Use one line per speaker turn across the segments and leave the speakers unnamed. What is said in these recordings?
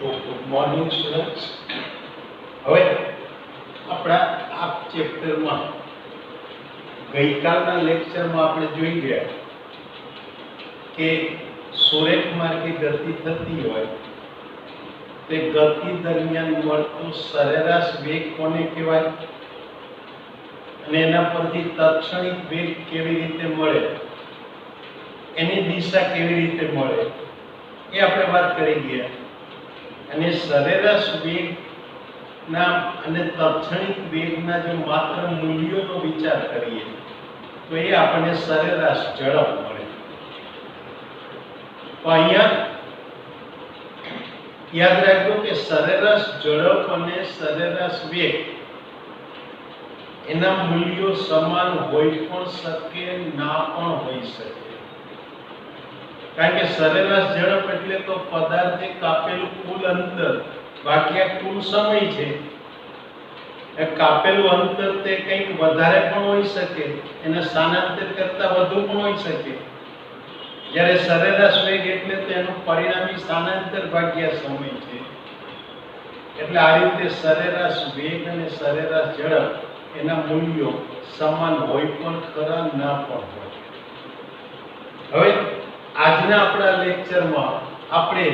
તો good morning students. હવે આપણા આ ચેપ્ટરમાં ગઈકાલના લેક્ચરમાં આપણે જોઈ ગયા કે સુરેખ માર્ગે ગતિ થતી હોય તે ગતિ દરમિયાન મળતો સરેરાશ વેગ કોને કહેવાય અને એના પરથી તત્ક્ષણિક વેગ કેવી રીતે મળે, એની દિશા કેવી રીતે મળે એ આપણે વાત કરી ગયા. અને સરેરાશ વેગના અને તત્ક્ષણિક વેગના જો માત્ર મૂલ્યોનો વિચાર કરીએ તો એ આપણને સરેરાશ ઝડપ મળે. તો અહીંયા યાદ રાખજો કે સરેરાશ ઝડપ અને સરેરાશ વેગ એના મૂલ્યો સમાન હોઈ પણ શકે, ના પણ હોઈ શકે. કારણ કે સરેરાશ ઝડપ એટલે તો પદાર્થે કાપેલું કુલ અંતર ભાગ્યા કુલ સમય છે. એ કાપેલું અંતર તે કંઈક વધારે પણ હોઈ શકે, એને સ્થાનાંતર કરતા વધુ પણ હોઈ શકે. જ્યારે સરેરાશ વેગ એટલે તો એનું પરિણામી સ્થાનાંતર ભાગ્યા સમય છે. એટલે આ રીતે સરેરાશ વેગ અને સરેરાશ ઝડપ એના મૂલ્યો સમાન હોય પણ ખરા, ના પણ હોય. હવે આજના આપણા લેક્ચરમાં આપણે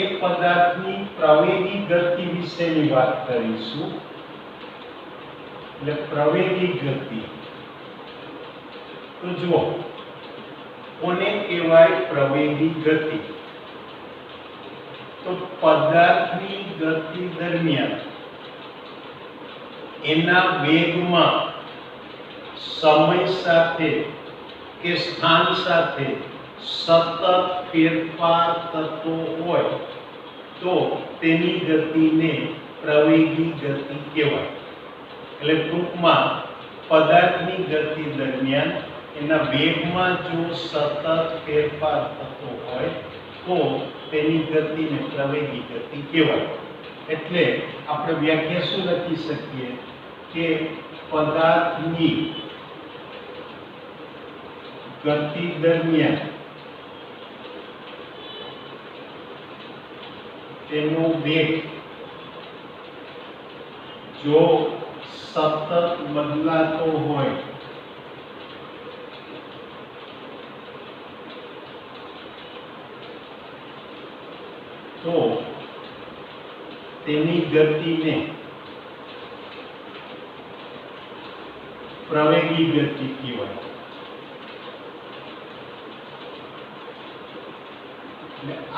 એ પદાર્થની પ્રવેગી ગતિ વિશેની વાત કરીશું. એટલે પ્રવેગી ગતિ તો જુઓ, કોને કહેવાય પ્રવેગી ગતિ? તો પદાર્થની ગતિ દરમિયાન એના વેગમાં સમય સાથે કે સ્થાન સાથે સતત ફેરફાર થતો હોય તો તેની ગતિને પ્રવેગી ગતિ કહેવાય. એટલે ટૂંકમાં પદાર્થની ગતિ દરમિયાન એના વેગમાં જો સતત ફેરફાર થતો હોય તો તેની ગતિને પ્રવેગી ગતિ કહેવાય. એટલે આપણે વ્યાખ્યા શું લખી શકીએ કે પદાર્થની ગતિ દરમિયાન તેનો વેગ જો સતત બદલાતો હોય તો તેની ગતિને પ્રવેગી ગતિ કહેવાય.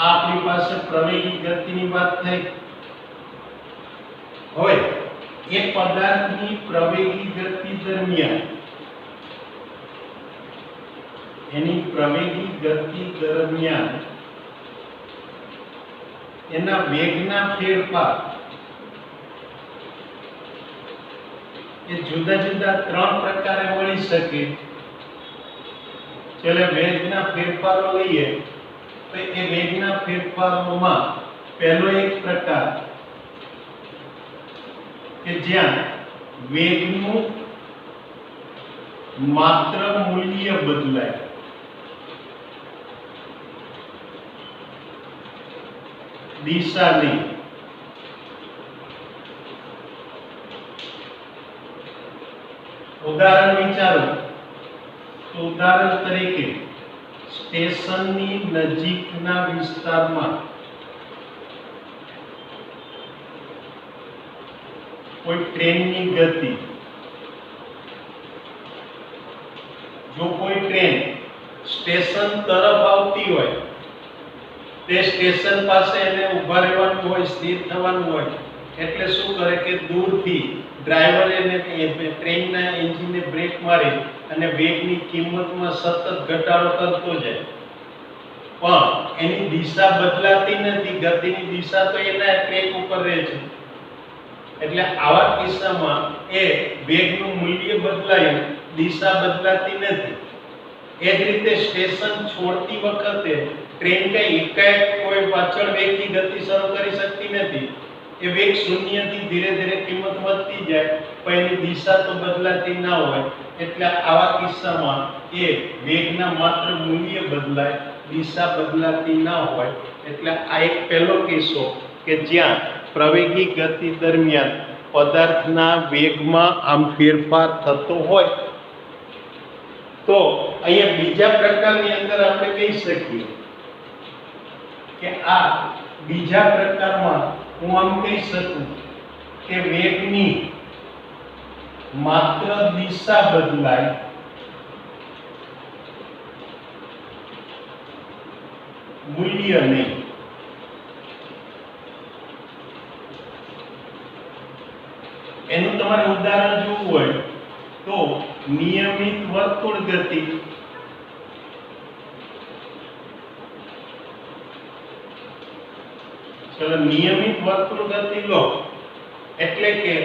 આપણી પાસે પ્રવેગી ગતિની વાત થઈ. હવે એ પદાર્થની પ્રવેગી ગતિ દરમિયાન એની પ્રવેગી ગતિ દરમિયાન એના વેગના ફેરફાર એ જુદા જુદા ત્રણ પ્રકારે મળી શકે. ચાલો વેગના ફેરફારો લઈએ તો એ વેગના ફેરફારોમાં પહેલો એક પ્રકાર કે જ્યાં વેગનું માત્ર મૂલ્ય બદલાય. દિશા નહીં. ઉદાહરણ વિચારો તો ઉદાહરણ તરીકે સ્ટેશનની નજીકના વિસ્તારમાં કોઈ ટ્રેનની ગતિ, જો કોઈ ટ્રેન સ્ટેશન તરફ આવતી હોય તે સ્ટેશન પાસે એને ઊભા રહેવાનું હોય, સ્થિર થવાનું હોય. એટલે શું કરે કે દૂરથી ડ્રાઈવર એને ટ્રેનના એન્જિનને બ્રેક મારી અને વેગની કિંમતમાં સતત ઘટાડો કરતો જાય, પણ એની દિશા બદલાતી નથી. ગતિની દિશા તો એના ટ્રેક ઉપર રહે છે. એટલે આવા કિસ્સામાં એ વેગનું મૂલ્ય બદલાયું, દિશા બદલાતી નથી. એ જ રીતે સ્ટેશન છોડતી વખતે ટ્રેન કઈ એકાએક કોઈ પાછળ વેગની ગતિ શરૂ કરી શકતી નથી. એ વેગ શૂન્યથી ધીરે ધીરે કિંમત વધતી જાય, પણ એની દિશા તો બદલાતી ના હોય. એટલે આવા કિસ્સામાં એ વેગના માત્ર મૂલ્ય બદલાય, દિશા બદલાતી ના હોય. એટલે આ એક પહેલો કિસ્સો કે જ્યાં પ્રવેગી ગતિ દરમિયાન પદાર્થના વેગમાં આમ ફેરફાર થતો હોય, તો અહીંયા બીજા પ્રકારની અંદર આપણે કહી શકીએ કે આ બીજા પ્રકારમાં હું આમ કહી શકું કે વેગની માત્ર દિશા બદલાય, મૂલ્ય નહીં. એનું તમારે ઉદાહરણ જોવું હોય તો નિયમિત વર્તુળ ગતિ ચલો નિયમિત વર્તુળ ગતિ લો એટલે કે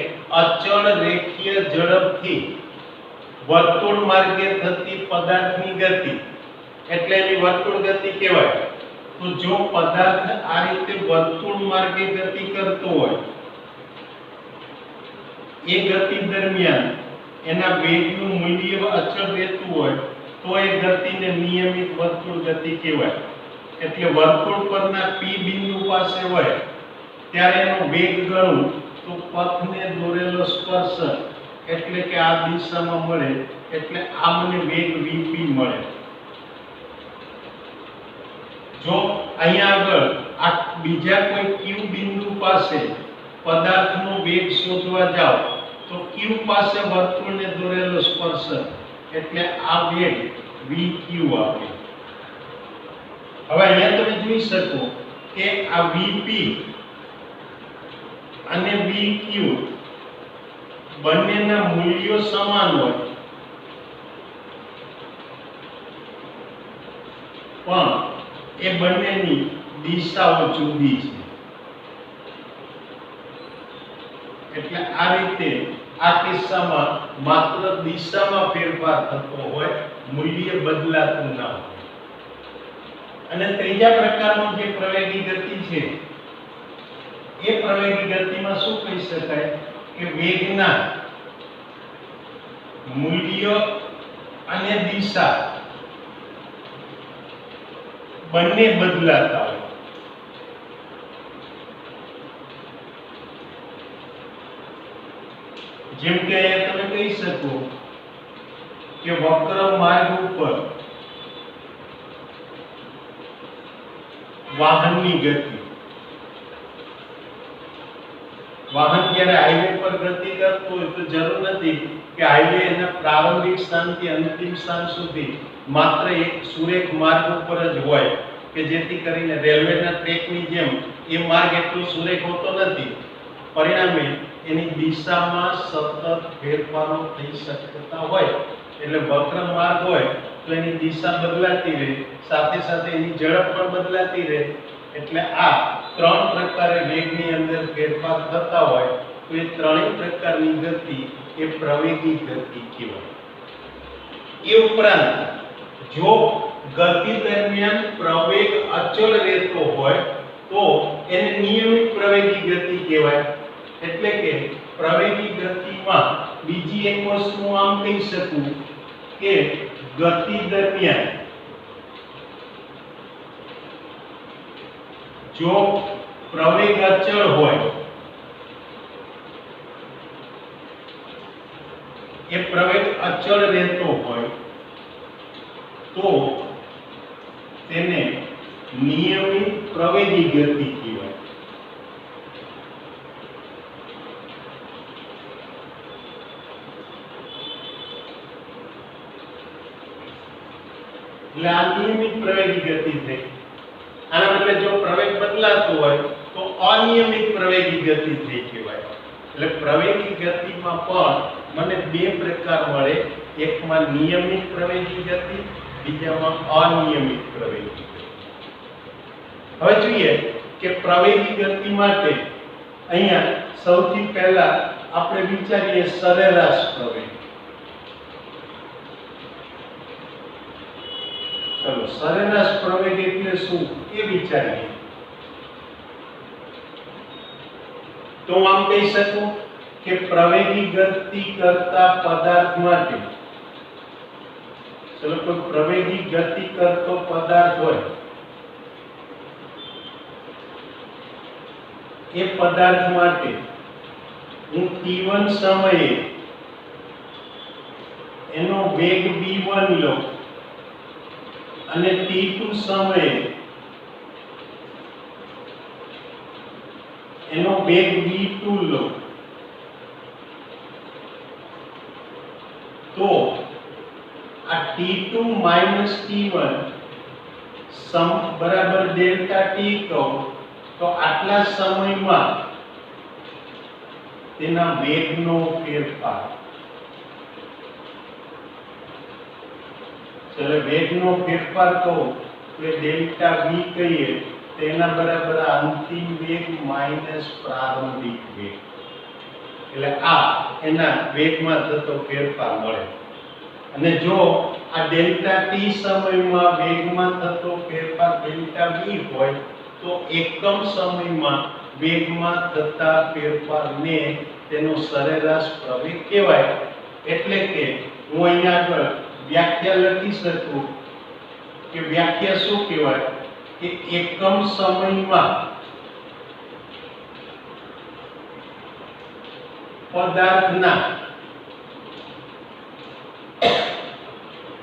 અચળ રેખીય ઝડપથી વર્તુળ માર્ગે થતી પદાર્થની ગતિ એટલે એની વર્તુળ ગતિ કહેવાય. તો જો પદાર્થ આ રીતે વર્તુળ માર્ગે ગતિ કરતો હોય, એ ગતિ દરમિયાન એના વેગનું મૂલ્ય અચળ રહેતું હોય, તો એ ગતિને નિયમિત વર્તુળ ગતિ કહેવાય. એટલે વર્તુળ પરના P બિંદુ પાસે હોય ત્યારે એનો વેગ ગણું તો પથને દોરેલો સ્પર્શક એટલે કે આ દિશામાં મળે એટલે આ મને વેગ Vp મળે. જો અહીંયા આગળ આ બીજા કોઈ Q બિંદુ પાસે પદાર્થનો વેગ શોધવા જાઓ તો Q પાસે વર્તુળને દોરેલો સ્પર્શક એટલે આ વેગ Vq આપે. હવે અહીંયા તમે જોઈ શકો કે આ Vp અને Vq બંનેના મૂલ્યો સમાન હોય, પણ એ બંનેની દિશાઓ જુદી છે. એટલે આ રીતે આ કિસ્સામાં માત્ર દિશામાં ફેરફાર થતો હોય, મૂલ્ય બદલાતું ના હોય. અને ત્રીજા પ્રકારનો જે પ્રવેગી ગતિ છે, એ પ્રવેગી ગતિમાં શું કહી શકાય કે વેગના મૂલ્ય અને દિશા બંને બદલાતા હોય. જેમ કે અહીંયા તમે કહી શકો કે વક્ર માર્ગ ઉપર વાહનની ગતિ, વાહન જ્યારે હાઈવે પર ગતિ કરતું હોય તો જરૂર નથી કે હાઈવે એના પ્રારંભિક સ્થાનથી અંતિમ સ્થાન સુધી માત્ર એક સુરેખ માર્ગ ઉપર જ હોય કે જેથી કરીને રેલવેના ટ્રેકની જેમ એ માર્ગ એટલો સુરેખ હોતો નથી. પરિણામે એની દિશામાં સતત ફેરફારો થઈ શકતા હોય. એટલે વક્ર માર્ગ હોય તો એની દિશા બદલાતી રહે, સાથે સાથે એની ઝડપ પણ બદલાતી રહે. એટલે આ ત્રણ પ્રકારે વેગની અંદર ફેરફાર થતા હોય તો એ ત્રણેય પ્રકારની ગતિ એ પ્રવેગી ગતિ કહેવાય. એ ઉપરાંત જો ગતિ દરમિયાન પ્રવેગ અચળ રહેતો હોય તો એને નિયમિત પ્રવેગી ગતિ કહેવાય. એટલે કે પ્રવેગી ગતિમાં બીજી એક વસ્તુ આમ કહી શકું કે ગતિ દરમિયાન જો પ્રવેગ અચળ હોય, એ પ્રવેગ અચળ રહેતો હોય તો તેને નિયમિત પ્રવેગી ગતિ કહેવાય. એટલે આ નિયમિત પ્રવેગી ગતિ થઈ. આના બદલે જો પ્રવેગ બદલાતો હોય તો અનિયમિત પ્રવેગી ગતિ થઈ કહેવાય. એટલે પ્રવેગી ગતિમાં પણ મને બે પ્રકાર મળે, એકમાં નિયમિત પ્રવેગી ગતિ, બીજામાં અનિયમિત પ્રવેગી ગતિ. હવે જોઈએ કે પ્રવેગી ગતિ માટે અહીંયા સૌથી પહેલા આપણે વિચારીએ સરેરાશ પ્રવેગ. ચલો સરેરાશ પ્રવેગ એટલે શું એ વિચારીએ. તો હું આમ કહી શકું કે પ્રવેગી ગતિ કરતા પદાર્થ માટે, ચલો કોઈ પ્રવેગી ગતિ કરતો પદાર્થ હોય એ પદાર્થ માટે હું t1 સમયે એનો વેગ v1 લઉં અને t2 સમયે એનો વેગ v2 લઉં, તો આ t2 t1 બરાબર ડેલ્ટા t કહું તો આટલા સમયમાં તેના વેગનો ફેરફાર, ચલો વેગનો ફેરફાર કહો તો ડેલ્ટા v કહીએ તો એના બરાબર અંતિમ વેગ માઈનસ પ્રારંભિક વેગ, એટલે આ એના વેગમાં થતો ફેરફાર મળે. અને જો આ ડેલ્ટા t સમયમાં વેગમાં થતો ફેરફાર ડેલ્ટા v હોય તો એકમ સમયમાં વેગમાં થતા ફેરફારને તેનો સરેરાશ પ્રવેગ કહેવાય. એટલે કે હું અહીંયા આગળ વ્યાખ્યા લખી શકું કે વ્યાખ્યા શું કહેવાય કે એકમ સમયમાં પદાર્થના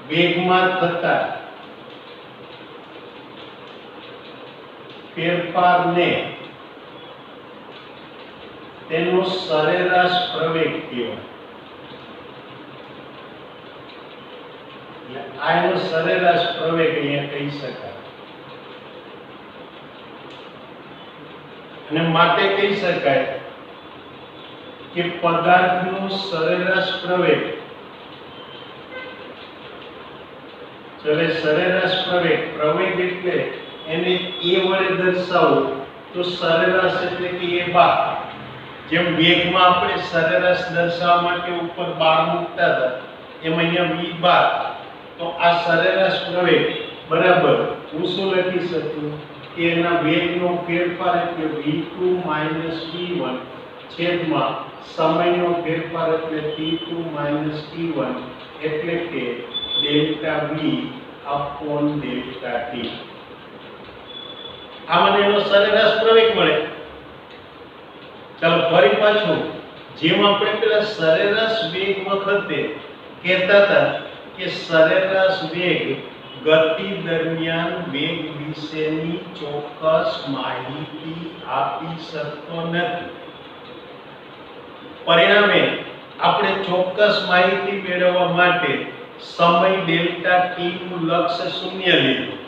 વેગમાં થતા ફેરફારને તેનો સરેરાશ પ્રવેગ કહેવાય. એટલે આ એનો સરેરાશ પ્રવેગ અહીંયા કહી શકાય. અને માટે કહી શકાય કે પદાર્થનો સરેરાશ પ્રવેગ, ચલે સરેરાશ પ્રવેગ, પ્રવેગ એટલે એને a વડે દર્શાવો તો સરેરાશ એટલે કે a બાર. જેમ વેગમાં આપણે સરેરાશ દર્શાવવા માટે ઉપર બાર મૂકતા હતા એમ અહીંયા v બાર, તો આ સરેરાશ પ્રવેગ બરાબર હું શું લખી શકું કે એના વેગનો ફેરફાર એટલે v2 v1 છેદમાં સમયનો ફેરફાર એટલે t2 t1 એટલે કે delta v upon delta t. આ મને એનો સરેરાશ પ્રવેગ મળે. ચાલો ફરી પાછું જેમ આપણે પેલા સરેરાશ વેગ વખતે કહેતા હતા કે સરેરાશ વેગ ગતિ દરમિયાન વેગ વિશેની ચોક્કસ માહિતી આપી શકતો નથી. પરિણામે આપણે ચોક્કસ માહિતી મેળવવા માટે સમય ડેલ્ટા t નું લક્ષ્ય શૂન્ય લીધું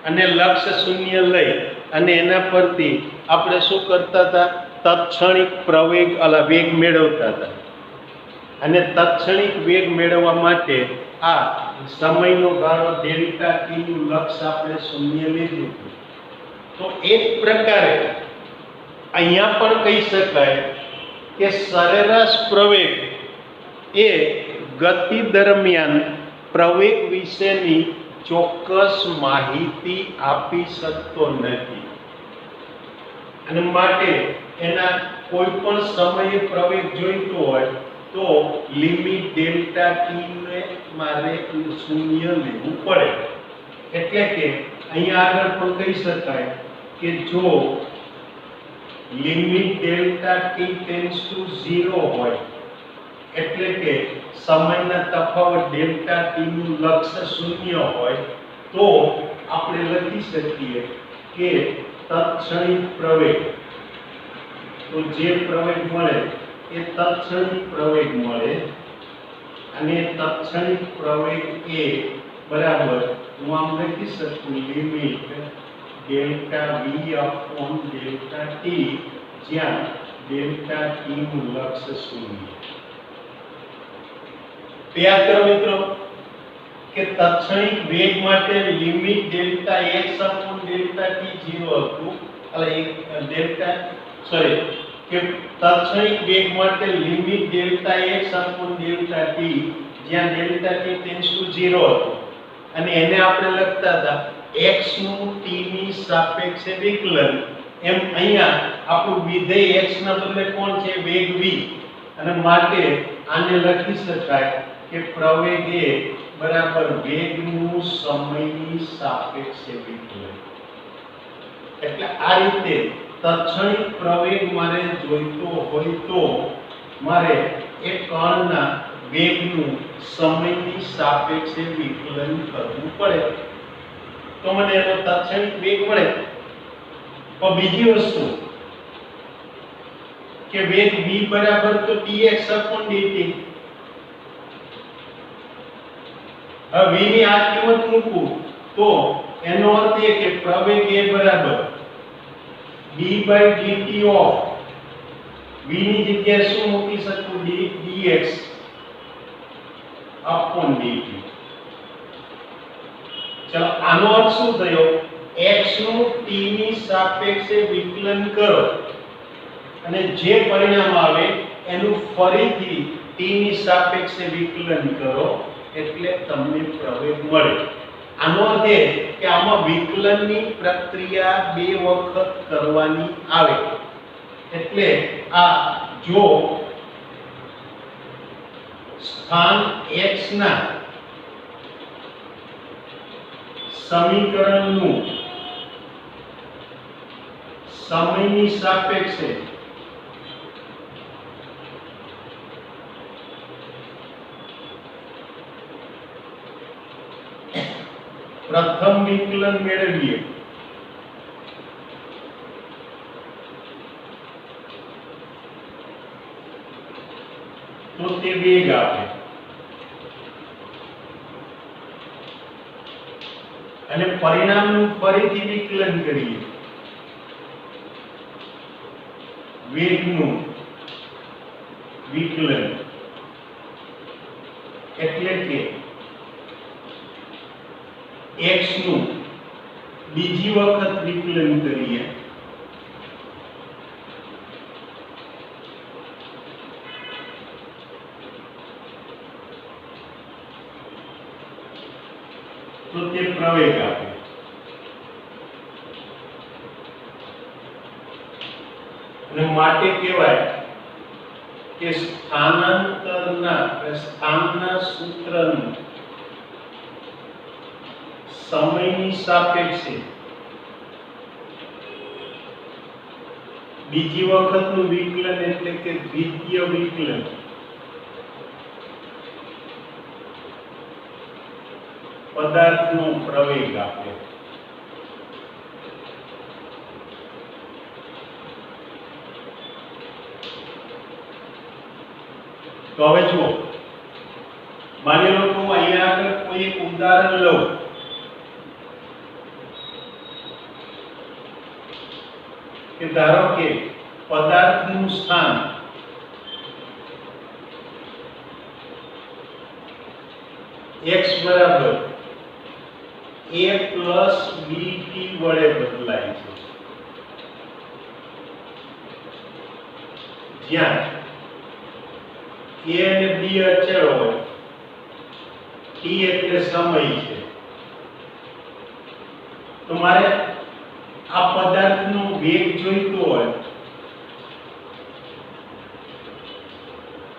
અને લક્ષ્ય શૂન્ય લઈ અને એના પરથી આપણે શું કરતા હતા, તત્ક્ષણિક પ્રવેગ વેગ મેળવતા હતા. અને તત્ક્ષણિક વેગ મેળવવા માટે આ સમયનો ગાળો ડેલ્ટા t નું લક્ષ્ય આપણે શૂન્ય લીધું. તો એક પ્રકારે અહીંયા પણ કહી શકાય કે સરેરાશ પ્રવેગ એ ગતિ દરમિયાન પ્રવેગ વિશેની ચોક્કસ માહિતી આપી શકતો નથી અને માટે એના કોઈ પણ સમયે પ્રવેગ જોઈતો હોય તો લિમિટ ડેલ્ટા t ને મારે શૂન્ય લેવું પડે. એટલે કે અહીંયા આગળ પણ કહી શકાય કે જો limit delta t tends to 0 હોય એટલે કે સમયના તફાવત ડેલ્ટા t નું લક્ષ્ય શૂન્ય હોય તો આપણે લખી શકીએ કે તત્ક્ષણિક પ્રવેગ, તો જે પ્રવેગ મળે એ તત્ક્ષણિક પ્રવેગ મળે અને તત્ક્ષણિક પ્રવેગ એ બરાબર હું આમ લખી શકું limit delta v upon delta t જ્યાં ડેલ્ટા t નું લક્ષ્ય શૂન્ય. યાદ કરો મિત્રો કે તત્ક્ષણિક વેગ માટે limit delta x upon delta t 0 હતું, એટલે ડેલ્ટા કે તત્ક્ષણિક વેગ માટે limit delta x upon delta t જ્યાં ડેલ્ટા t ટેન્ડ્સ ટુ 0 હતું અને એને આપણે લખતા હતા x નું t ની સાપેક્ષે વિકલન. એમ અહીંયા આપણું વિધેય x ના બદલે કોણ છે, વેગ v, અને માટે આને લખી શકાય કે પ્રવેગ એ બરાબર વેગનું સમયની સાપેક્ષે વિકલન. એટલે આ રીતે તત્ક્ષણિક પ્રવેગ મારે જોઈતો હોય તો મારે એ કણના વેગનું સમયની સાપેક્ષે વિકલન કરવું પડે તો મને એનો તત્ક્ષણિક વેગ મળે. પણ બીજી વસ્તુ કે વેગ v બરાબર તો dx/dt. હવે v ની આ કિંમત મૂકું તો એનો અર્થ એ કે પ્રવેગ a બરાબર d/dt ઓફ v ની જગ્યાએ શું મૂકી શકું? dx/dt. ચલો આનો અર્થ શું થયો? x નું t ની સાપેક્ષે વિકલન કરો અને જે પરિણામ આવે એનું ફરીથી t ની સાપેક્ષે વિકલન કરો એટલે તમને પ્રવેગ મળે. આનો અર્થ એ કે આમાં વિકલનની પ્રક્રિયા બે વખત કરવાની આવે. એટલે આ જો સ્થાન x ના સમીકરણનું સમયની સાપેક્ષે પ્રથમ વિકલન મેળવીએ તો તે વેગ આપે અને પરિણામનું ફરીથી વિકલન કરીએ વેગનું વિકલન એટલે કે x નું બીજી વખત વિકલન કરીએ તો તે પ્રવેગ આપે. અને માટે કહેવાય કે સ્થાનના સૂત્રનું સમયની સાપેક્ષે બીજી વખતનું વિકલન એટલે કે દ્વિતીય વિકલન પદાર્થનો પ્રવેગ આપે. તો હવે જુઓ, માની લો કે હું અહીંયા આગળ કોઈ એક ઉદાહરણ લઉં કે ધારો કે પદાર્થનું સ્થાન x બરાબર a પ્લસ bt વડે બદલાય છે, જ્યાં a અને b અચળ હોય, t એટલે સમય છે. તો મારે આ પદાર્થનો વેગ જોઈતો હોય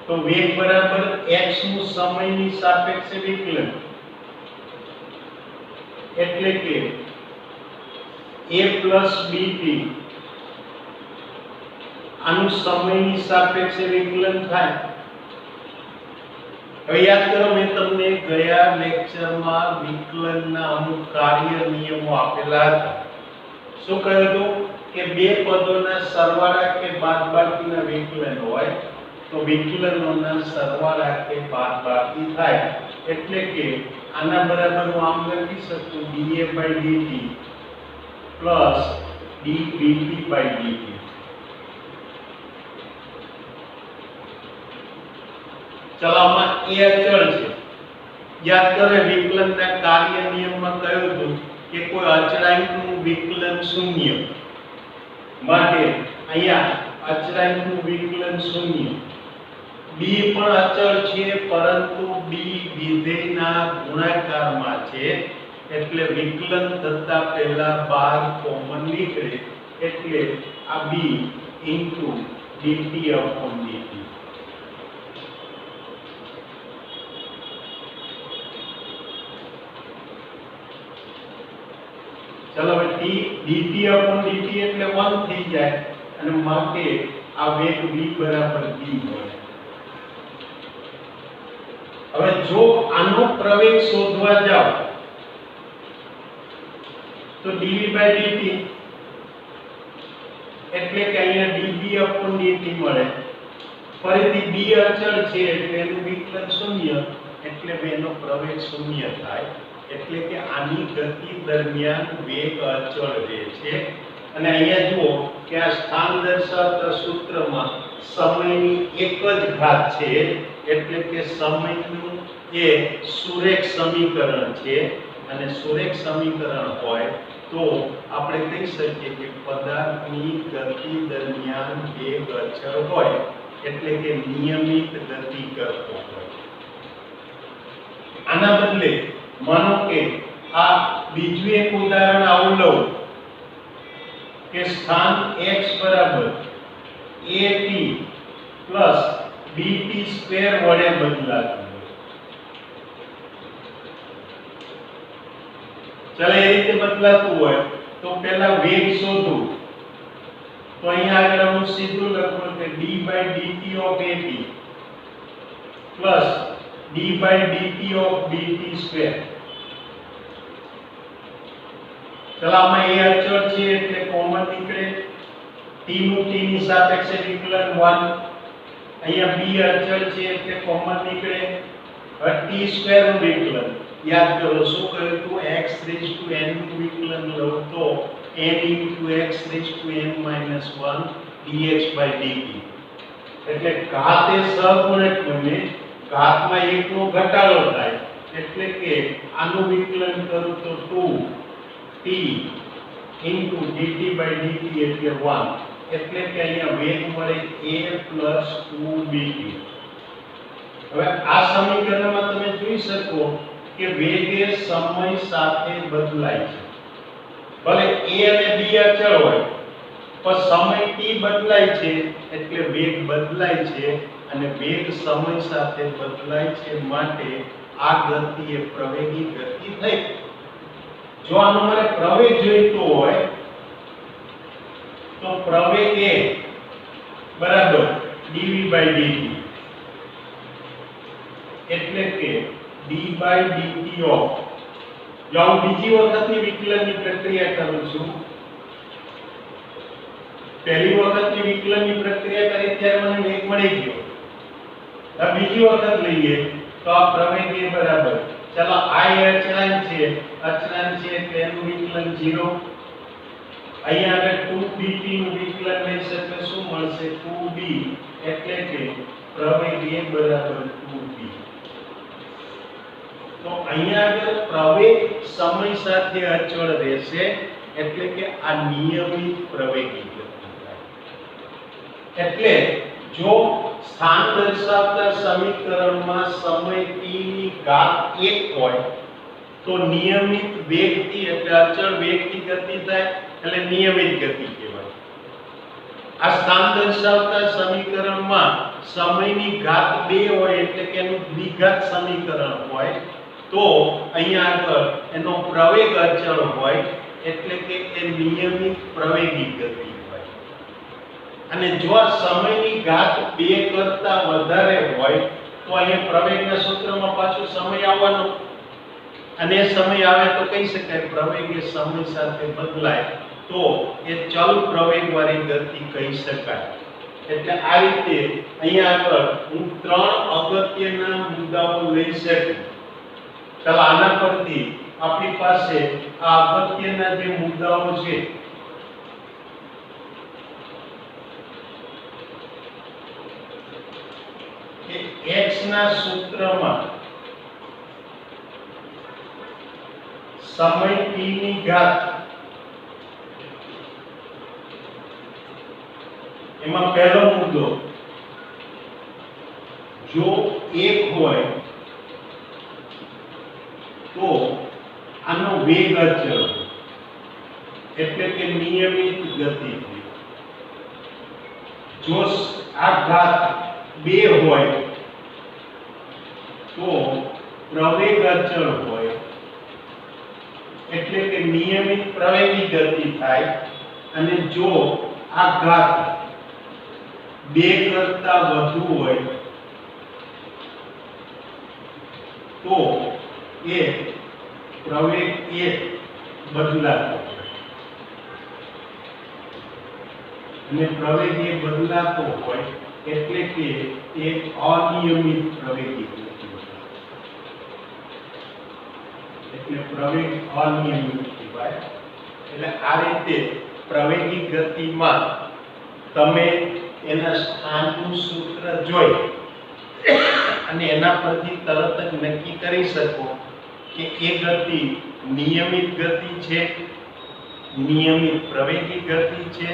તો વેગ બરાબર x નું સમયની સાપેક્ષે વિકલન એટલે કે a પ્લસ bt આનું સમયની સાપેક્ષે વિકલન થાય. હવે યાદ કરો, મેં તમને ગયા લેક્ચરમાં વિકલનના અમુક કાર્ય નિયમો આપેલા હતા. શું કહ્યું હતું કે બે પદોના સરવાળા કે બાદબાકીના વિકલન હોય તો વિકલનોના સરવાળા કે બાદબાકી થાય. એટલે કે આના બરાબર હું આમ લખી શકું dA/dt પ્લસ dBT/dt. ચલાવમાં a અચળ છે. યાદ કરે વિકલનના કાર્ય નિયમમાં કહ્યું હતું કે કોઈ અચળાંકનું વિકલન શૂન્ય, માટે અહીંયા અચળાંકનું વિકલન શૂન્ય. b પણ અચળ છે પરંતુ b વિધેયના ગુણાકારમાં છે એટલે વિકલન થતા પહેલા બહાર કોમન નીકળે એટલે આ b dt/dt. ચલો હવે t dt/dt એટલે 1 થઈ જાય અને માટે આ વેગ v બરાબર b હોય. હવે જો આનો પ્રવેગ શોધવા જાવ તો dv/dt એટલે કે અહીંયા db/dt મળે. ફરીથી b અચળ છે એટલે એનું વિકલન શૂન્ય એટલે એનો પ્રવેગ શૂન્ય થાય. એટલે કે આની ગતિ દરમિયાન વેગ અચળ રહે છે. અને અહીંયા જુઓ કે આ સ્થાન દર્શાવતા સૂત્રમાં સમયની એક જ ઘાત છે એટલે કે સમયનું એ સુરેખ સમીકરણ છે. અને સુરેખ સમીકરણ હોય તો આપણે કહી શકીએ કે પદાર્થની ગતિ દરમિયાન વેગ અચળ હોય એટલે કે નિયમિત ગતિ કરતો હોય. આના બદલે માનો કે આ બીજું એક ઉદાહરણ આવું લઉં કે સ્થાન x બરાબર at પ્લસ bt સ્ક્વેર વડે બદલાતું હોય. ચાલો એ રીતે બદલાતું હોય તો પહેલા વેગ શોધું. તો અહીંયા આગળ હું સીધું લખું કે d/dt of at plus d/dt of bt square. ચલો આમાં a અચળ છે એટલે કોમન નીકળે. t નું t ની સાપેક્ષે વિકલન 1. અહીંયા b અચળ છે એટલે કોમન નીકળે. હવે t સ્ક્વેર નું વિકલન યાદ કરો શું કહ્યું હતું x રેઝ ટુ n નું વિકલન લો તો n x raise to n - 1 dx/dt. એટલે ઘાત એ સહગુણક બને. ઘાતમાં 1 નો ઘટાડો થાય એટલે કે આનું વિકલન કરું તો 2t dt/dt એટલે 1. એટલે કે અહીંયા વેગ મળે a + 2bt. હવે આ સમીકરણમાં તમે જોઈ શકો કે વેગ એ સમય સાથે બદલાય છે. ભલે a અને b અચળ હોય પણ સમય t બદલાય છે એટલે વેગ બદલાય છે. અને વેગ સમય સાથે બદલાય છે માટે આ ગતિ એ પ્રવેગી ગતિ થઈ. જો આનો મારે પ્રવેગ જોઈતો હોય તો પ્રવેગ એ બરાબર dv/dt એટલે કે d/dt ઓફ જો હું બીજી વખતની વિકલનની પ્રક્રિયા કરું છું. પહેલી વખતની વિકલનની પ્રક્રિયા કરી ત્યારે મને વેગ મળી ગયો. હવે બીજી વખત લઈએ તો આ પ્રવેગ એ બરાબર ચલો I અચળાંક છે એટલે એનું વિકલન 0. અહીંયા આગળ 2bt નું વિકલન લઈશ એટલે શું મળશે 2b એટલે કે પ્રવેગ એ બરાબર 2b. તો અહીંયા આગળ પ્રવેગ સમય સાથે અચળ રહેશે એટલે કે આ નિયમિત પ્રવેગી ગતિ થાય. એટલે જો સ્થાન દર્શાવતા સમીકરણમાં સમય t ની ઘાત 1 હોય તો નિયમિત વેગથી એટલે અચળ વેગથી ગતિ થાય એટલે નિયમિત ગતિ કહેવાય. આ સ્થાન દર્શાવતા સમીકરણમાં સમયની ઘાત 2 હોય એટલે કે એનું દ્વિઘાત સમીકરણ હોય તો અહીંયા આગળ એનો પ્રવેગ અચળ હોય એટલે કે એ નિયમિત પ્રવેગી ગતિ હોય. અને જો આ સમયની ઘાત 2 કરતા વધારે હોય તો અહીંયા પ્રવેગના સૂત્રમાં પાછો સમય આવવાનો અને સમય આવે તો કહી શકાય પ્રવેગ એ સમય સાથે બદલાય તો એ ચલ પ્રવેગ વાળી ગતિ કહી શકાય. એટલે આ રીતે અહીંયા આગળ હું 3 અગત્યના મુદ્દાઓ લઈ શકું. ચાલો આના પરથી આપણી પાસે આ અગત્યના જે મુદ્દાઓ છે કે x ના સૂત્રમાં સમય t ની ઘાત એમાં પહેલો મુદ્દો જો 1 હોય તો આનો વેગ અચળ એટલે કે નિયમિત ગતિ. જો આ ઘાત 2 હોય તો પ્રવેગ અચળ હોય એટલે કે નિયમિત પ્રવેગી ગતિ થાય અને જો આ ઘાત 2 કરતા વધુ હોય તો એ પ્રવેગ એ બદલાતો હોય અને પ્રવેગ એ બદલાતો હોય એટલે કે એક અનિયમિત પ્રવેગી ગતિ એટલે પ્રવેગ અનિયમિત કહેવાય। એટલે આ રીતે પ્રવેગી ગતિમાં તમે એના સ્થાનનું સૂત્ર જોઈ અને એના પરથી તરત જ નક્કી કરી શકો કે એ ગતિ નિયમિત ગતિ છે, નિયમિત પ્રવેગી ગતિ છે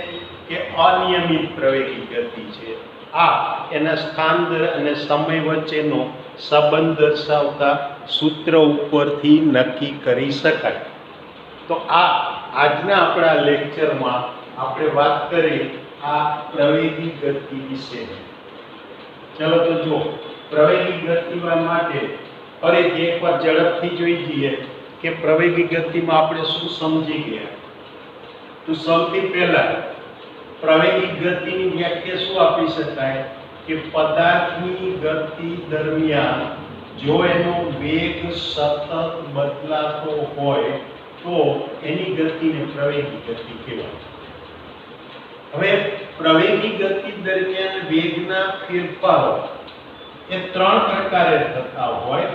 કે અનિયમિત પ્રવેગી ગતિ છે। આ એના સ્થાન અને સમય વચ્ચેનો સંબંધ દર્શાવતા સૂત્ર ઉપરથી નક્કી કરી શકાય। તો આ આજના આપણા લેક્ચરમાં આપણે વાત કરી આ પ્રવેગી ગતિ વિશે। ચલો તો જો પ્રવેગી ગતિ માટે ફરીથી એકવાર ઝડપથી જોઈ જઈએ કે પ્રવેગી ગતિમાં આપણે શું સમજી ગયા। તો સૌથી પહેલા પ્રવેગી ગતિની વ્યાખ્યા શું આપી શકાય કે પદાર્થની ગતિ દરમિયાન જો એનો વેગ સતત બદલાતો હોય તો એની ગતિને પ્રવેગી ગતિ કહેવાય। હવે પ્રવેગી ગતિ દરમિયાન વેગના ફેરફારો એ 3 પ્રકારે થતા હોય,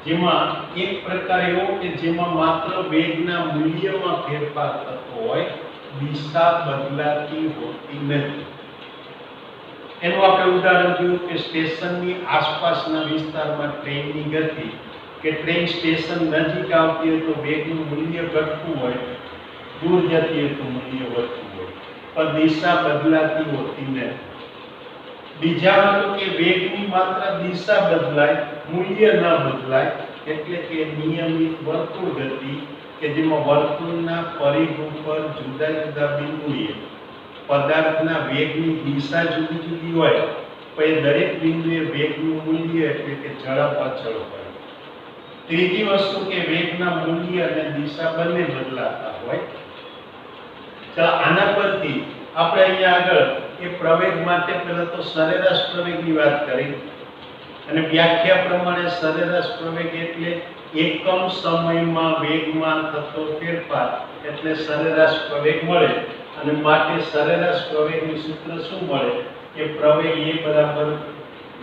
જેમાં એક પ્રકાર એવો કે જેમાં માત્ર વેગના મૂલ્યમાં ફેરફાર થતો હોય, દિશા બદલાતી હોતી નથી। એનું આપણે ઉદાહરણ જોયું કે સ્ટેશનની આસપાસના વિસ્તારમાં ટ્રેનની ગતિ કે ટ્રેન સ્ટેશન નજીક આવતી હોય તો વેગનું મૂલ્ય ઘટતું હોય, દૂર જતી હોય તો મૂલ્ય વધતું હોય, પણ દિશા બદલાતી હોતી નથી। બીજામાં તો કે વેગની માત્ર દિશા બદલાય, મૂલ્ય ન બદલાય, એટલે કે નિયમિત વર્તુળ ગતિ કે જેમાં વર્તુળના પરિઘ ઉપર જુદા જુદા બિંદુએ પદાર્થના વેગની દિશા જુદી જુદી હોય પણ દરેક બિંદુએ વેગનું મૂલ્ય એટલે કે ઝડપ અચળ હોય। ત્રીજી વસ્તુ કે વેગના મૂલ્ય અને દિશા બંને બદલાતા હોય। તો આના પરથી આપણે અહીંયા આગળ એ પ્રવેગ માટે પહેલા તો સરેરાશ પ્રવેગની વાત કરી અને વ્યાખ્યા પ્રમાણે સરેરાશ પ્રવેગ એટલે એકમ સમયમાં વેગમાં થતો ફેરફાર એટલે સરેરાશ પ્રવેગ મળે અને માટે સરેરાશ પ્રવેગનું સૂત્ર શું મળે કે પ્રવેગ એ બરાબર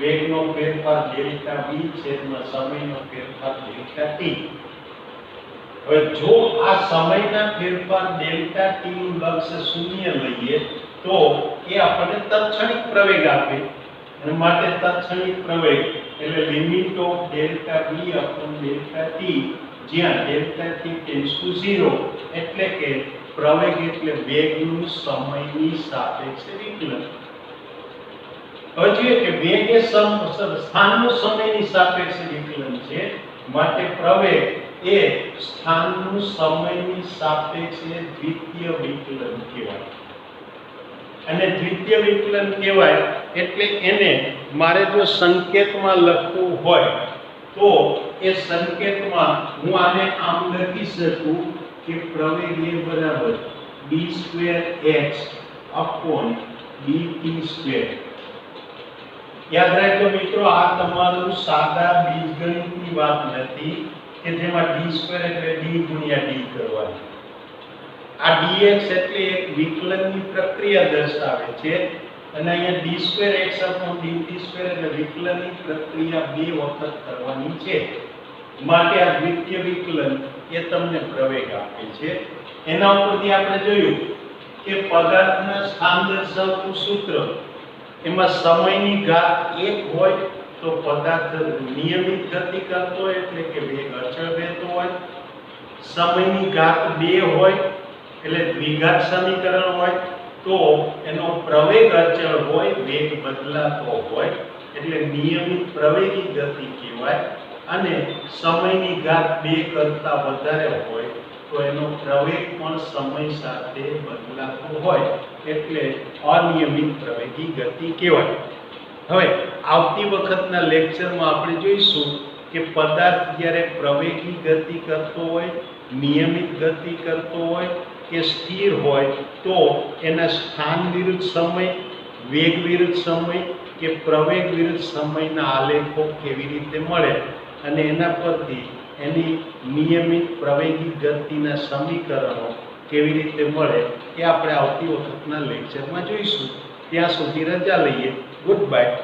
વેગનો ફેરફાર ડેલ્ટા v છેદમાં સમયનો ફેરફાર ડેલ્ટા t। હવે જો આ સમયના ફેરફાર ડેલ્ટા t નું લક્ષ્ય શૂન્ય લઈએ તો એ આપણને તત્ક્ષણિક પ્રવેગ આપે અને માટે તત્ક્ષણિક પ્રવેગ એટલે limit of delta v upon delta t જ્યાં ડેલ્ટા t ટેન્ડ્સ ટુ 0 એટલે કે પ્રવેગ એટલે વેગનું સમયની સાપેક્ષે વિકલન। હવે જોઈએ કે વેગ એ સ્થાનનું સમયની સાપેક્ષે વિકલન છે, માટે પ્રવેગ એ સ્થાનનું સમયની સાપેક્ષે દ્વિતીય વિકલન કહેવાય। અને દ્વિતીય વિકલન કહેવાય એટલે એને મારે જો સંકેતમાં લખવું હોય તો એ સંકેતમાં હું આને આમ લખી શકું કે પ્રવેગ એ બરાબર d2x અપોન dt²। યાદ રાખજો મિત્રો, આ તમારું સાદા બીજગણિતની વાત નથી કે જેમાં d² એટલે d ગુણ્યા d કરવાની। આ dx એટલે એક વિકલનની પ્રક્રિયા દર્શાવે છે અને અહીંયા d2x dt² એટલે વિકલનની પ્રક્રિયા 2 વખત કરવાની છે, માટે આ દ્વિતીય વિકલન એ તમને પ્રવેગ આપે છે। એના ઉપરથી આપણે જોયું કે પદાર્થના સ્થાન દર્શાવતું સૂત્ર એમાં સમયની ઘાત 1 હોય તો પદાર્થ નિયમિત ગતિ કરતો હોય એટલે કે વેગ અચળ રહેતો હોય, સમયની ઘાત 2 હોય એટલે દ્વિઘાત સમીકરણ હોય તો એનો પ્રવેગ અચળ હોય, વેગ બદલાતો હોય એટલે નિયમિત પ્રવેગી ગતિ કહેવાય। અને સમયની ઘાત 2 કરતા વધારે હોય તો એનો પ્રવેગ પણ સમય સાથે બદલાતો હોય એટલે અનિયમિત પ્રવેગી ગતિ કહેવાય। હવે આવતી વખતના લેક્ચરમાં આપણે જોઈશું કે પદાર્થ જ્યારે પ્રવેગી ગતિ કરતો હોય, નિયમિત ગતિ કરતો હોય કે સ્થિર હોય તો એના સ્થાન વિરુદ્ધ સમય, વેગ વિરુદ્ધ સમય કે પ્રવેગ વિરુદ્ધ સમયના આલેખો કેવી રીતે મળે અને એના પરથી એની નિયમિત પ્રવેગી ગતિના સમીકરણો કેવી રીતે મળે એ આપણે આવતી વખતના લેક્ચરમાં જોઈશું. ત્યાં સુધી રજા લઈએ. Good bye.